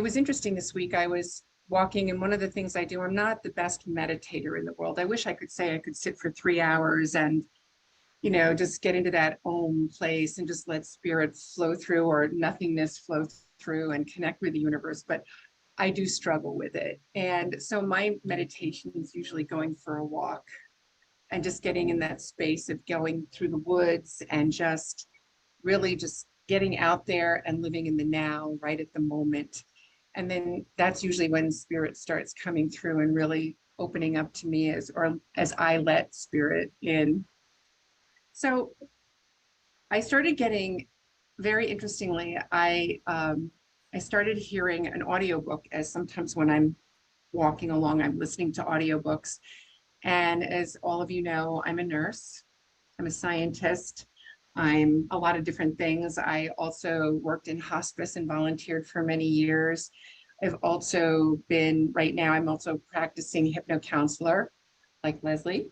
It was interesting this week. I was walking, and one of the things I do, I'm not the best meditator in the world. I wish I could say I could sit for 3 hours and, just get into that Om place and just let spirit flow through or nothingness flow through and connect with the universe. But I do struggle with it. And so my meditation is usually going for a walk and just getting in that space of going through the woods and just really just getting out there and living in the now, right at the moment. And then that's usually when spirit starts coming through and really opening up to me as I let spirit in. So I started getting, very interestingly, I started hearing an audiobook, as sometimes when I'm walking along, I'm listening to audiobooks. And as all of you know, I'm a nurse, I'm a scientist, I'm a lot of different things. I also worked in hospice and volunteered for many years. I've also been, right now, I'm also practicing hypnocounselor, like Leslie.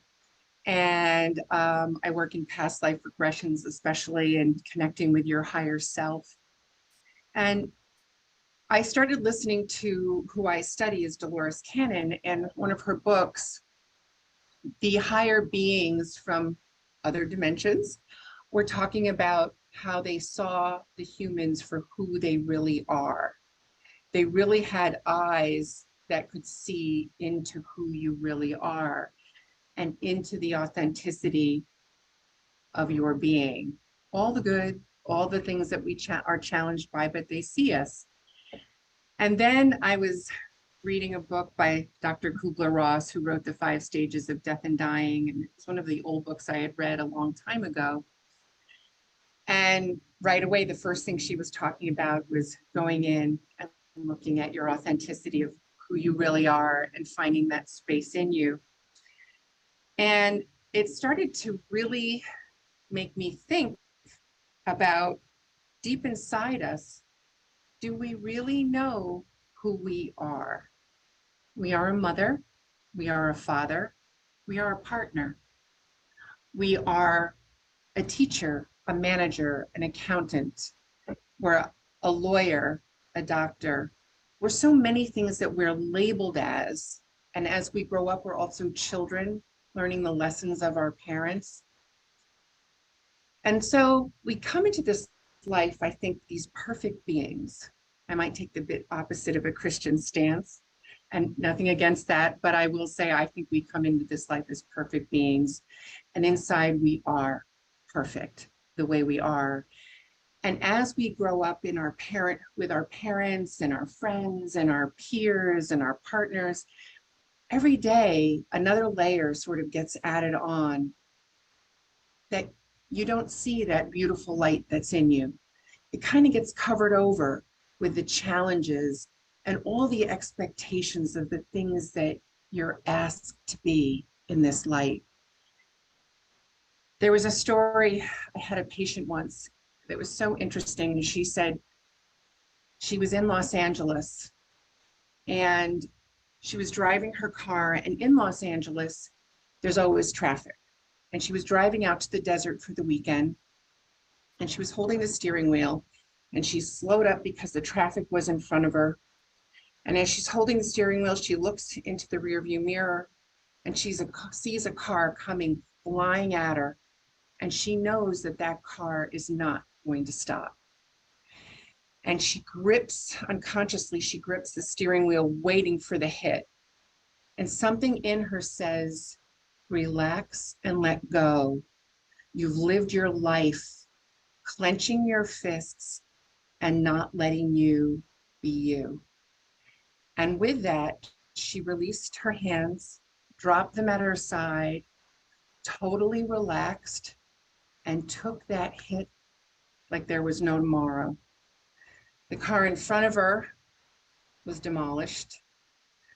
And I work in past life regressions, especially in connecting with your higher self. And I started listening to who I study is Dolores Cannon, and one of her books, the higher beings from other dimensions were talking about how they saw the humans for who they really are. They really had eyes that could see into who you really are and into the authenticity of your being. All the good, all the things that we are challenged by, but they see us. And then I was reading a book by Dr. Kubler-Ross, who wrote The 5 Stages of Death and Dying. And it's one of the old books I had read a long time ago. And right away, the first thing she was talking about was going in and looking at your authenticity of who you really are and finding that space in you. And it started to really make me think about, deep inside us, do we really know who we are? We are a mother, we are a father, we are a partner, we are a teacher, a manager, an accountant, we're a lawyer, a doctor. We're so many things that we're labeled as. And as we grow up, we're also children learning the lessons of our parents. And so we come into this life, I think, these perfect beings. I might take the bit opposite of a Christian stance, and nothing against that, but I will say I think we come into this life as perfect beings, and inside we are perfect the way we are. And as we grow up with our parents and our friends and our peers and our partners, every day another layer sort of gets added on that you don't see that beautiful light that's in you. It kind of gets covered over with the challenges and all the expectations of the things that you're asked to be in this light. There was a story, I had a patient once that was so interesting. She said she was in Los Angeles and she was driving her car, and in Los Angeles, there's always traffic. And she was driving out to the desert for the weekend, and she was holding the steering wheel, and she slowed up because the traffic was in front of her. And as she's holding the steering wheel, she looks into the rearview mirror, and she sees a car coming flying at her. And she knows that that car is not going to stop. And unconsciously, she grips the steering wheel, waiting for the hit. And something in her says, relax and let go. You've lived your life clenching your fists and not letting you be you. And with that, she released her hands, dropped them at her side, totally relaxed, and took that hit like there was no tomorrow. The car in front of her was demolished.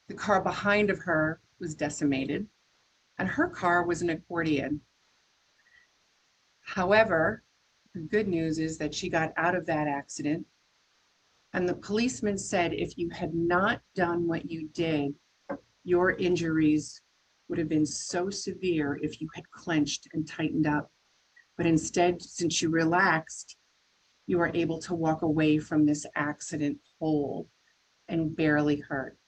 The car behind of her was decimated, and her car was an accordion. However, the good news is that she got out of that accident, and the policeman said if you had not done what you did, your injuries would have been so severe if you had clenched and tightened up. But instead, since you relaxed, you are able to walk away from this accident whole and barely hurt.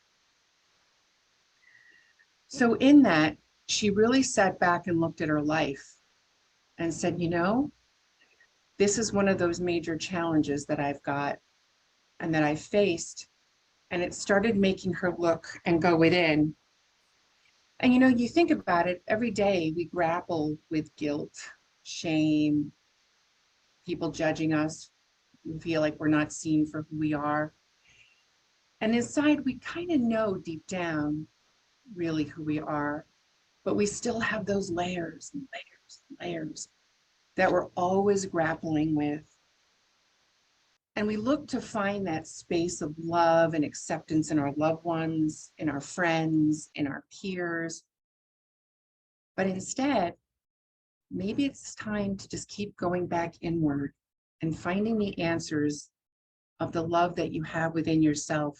So in that, she really sat back and looked at her life and said, you know, this is one of those major challenges that I've got and that I faced. And it started making her look and go within. And you know, you think about it, every day we grapple with guilt, shame, people judging us. We feel like we're not seen for who we are. And inside, we kind of know deep down really who we are, but we still have those layers and layers and layers that we're always grappling with. And we look to find that space of love and acceptance in our loved ones, in our friends, in our peers. But instead, maybe it's time to just keep going back inward and finding the answers of the love that you have within yourself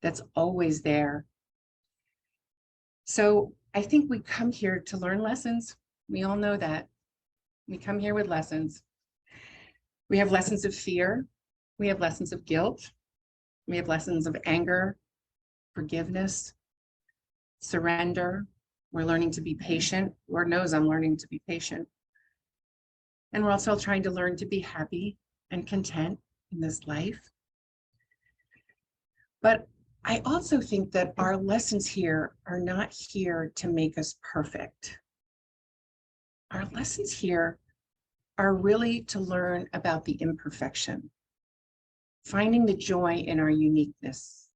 that's always there. So I think we come here to learn lessons. We all know that. We come here with lessons. We have lessons of fear. We have lessons of guilt. We have lessons of anger, forgiveness, surrender. We're learning to be patient. Lord knows I'm learning to be patient. And we're also trying to learn to be happy and content in this life. But I also think that our lessons here are not here to make us perfect. Our lessons here are really to learn about the imperfection, finding the joy in our uniqueness,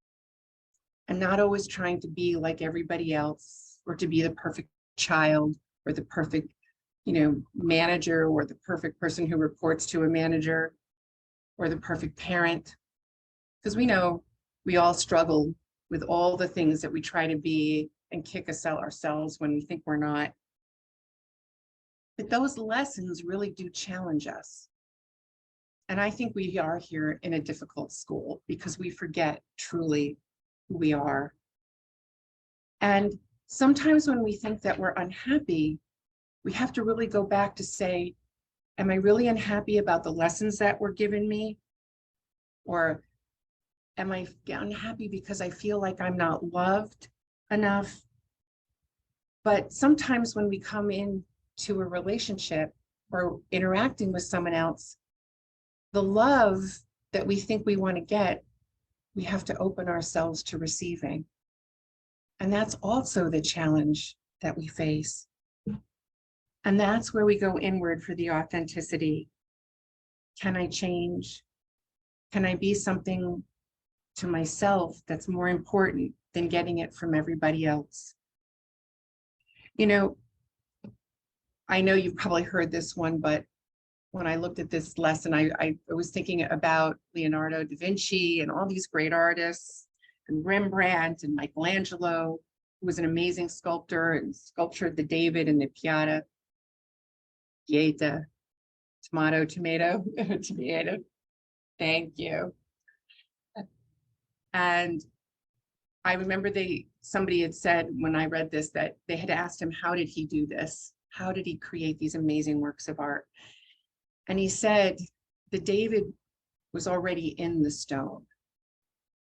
and not always trying to be like everybody else or to be the perfect child or the perfect, manager or the perfect person who reports to a manager or the perfect parent. Because we know we all struggle with all the things that we try to be and kick us out ourselves when we think we're not. But those lessons really do challenge us. And I think we are here in a difficult school because we forget truly who we are. And sometimes when we think that we're unhappy, we have to really go back to say, am I really unhappy about the lessons that were given me? Or am I unhappy because I feel like I'm not loved enough? But sometimes when we come into a relationship or interacting with someone else, the love that we think we want to get, we have to open ourselves to receiving. And that's also the challenge that we face. And that's where we go inward for the authenticity. Can I change? Can I be something to myself that's more important than getting it from everybody else? I know you've probably heard this one, but when I looked at this lesson, I was thinking about Leonardo da Vinci and all these great artists, and Rembrandt and Michelangelo, who was an amazing sculptor and sculptured the David and the Pieta, tomato, tomato. Thank you. And I remember somebody had said when I read this that they had asked him, how did he do this? How did he create these amazing works of art? And he said, the David was already in the stone.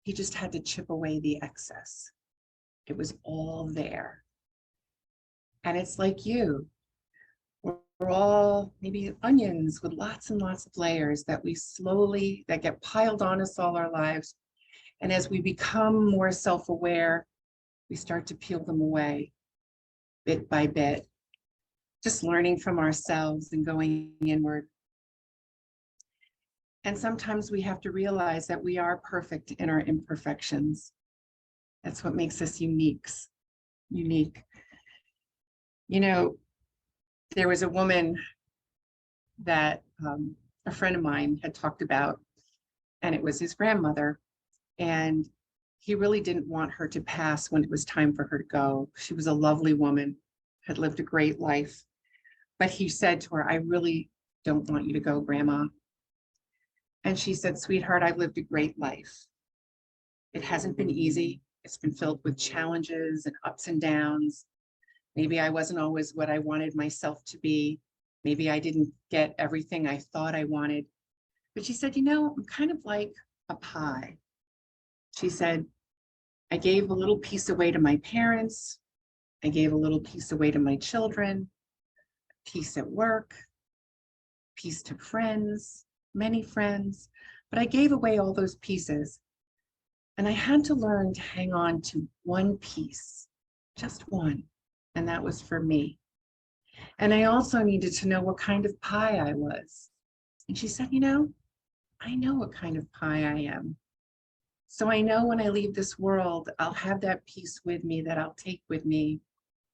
He just had to chip away the excess. It was all there. And it's like you. We're all maybe onions with lots and lots of layers that get piled on us all our lives. And as we become more self-aware, we start to peel them away bit by bit, just learning from ourselves and going inward. And sometimes we have to realize that we are perfect in our imperfections. That's what makes us unique. There was a woman that a friend of mine had talked about, and it was his grandmother. And he really didn't want her to pass when it was time for her to go. She was a lovely woman, had lived a great life. But he said to her, I really don't want you to go, Grandma. And she said, sweetheart, I've lived a great life. It hasn't been easy. It's been filled with challenges and ups and downs. Maybe I wasn't always what I wanted myself to be. Maybe I didn't get everything I thought I wanted. But she said, I'm kind of like a pie. She said, I gave a little piece away to my parents. I gave a little piece away to my children, piece at work, piece to friends, many friends, but I gave away all those pieces. And I had to learn to hang on to one piece, just one, and that was for me. And I also needed to know what kind of pie I was. And she said, I know what kind of pie I am. So I know when I leave this world, I'll have that piece with me that I'll take with me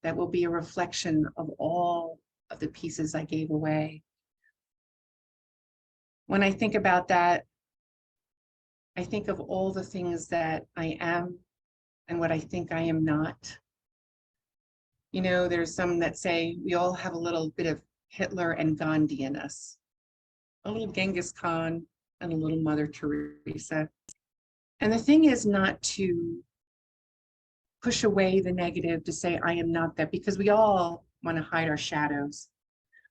that will be a reflection of all of the pieces I gave away. When I think about that, I think of all the things that I am and what I think I am not. There's some that say we all have a little bit of Hitler and Gandhi in us, a little Genghis Khan and a little Mother Teresa. And the thing is not to push away the negative, to say I am not that, because we all want to hide our shadows.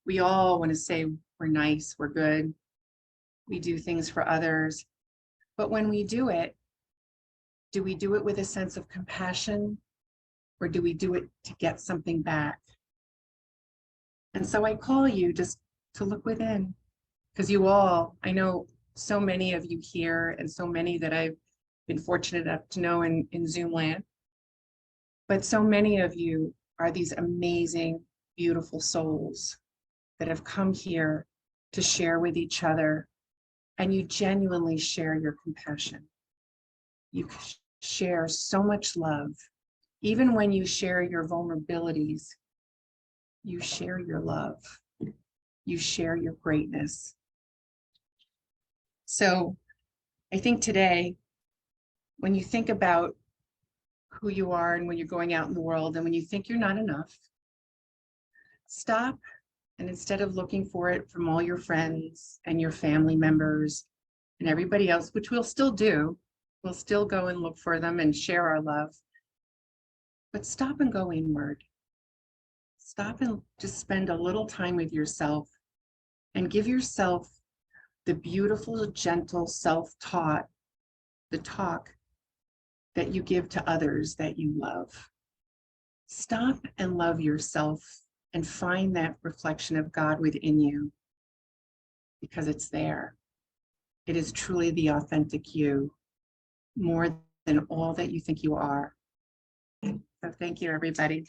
We all want to say we're nice, we're good, we do things for others. But when we do we do it with a sense of compassion, or do we do it to get something back? And so I call you just to look within, because I know so many of you here and so many that I've been fortunate enough to know in Zoom land, but so many of you are these amazing, beautiful souls that have come here to share with each other, and you genuinely share your compassion. You share so much love. Even when you share your vulnerabilities, you share your love. You share your greatness. So I think today, when you think about who you are and when you're going out in the world and when you think you're not enough, stop, and instead of looking for it from all your friends and your family members and everybody else, which we'll still do, we'll still go and look for them and share our love, but stop and go inward. Stop and just spend a little time with yourself and give yourself the beautiful, gentle self-taught, the talk that you give to others that you love. Stop and love yourself and find that reflection of God within you, because it's there. It is truly the authentic you, more than all that you think you are. So thank you, everybody.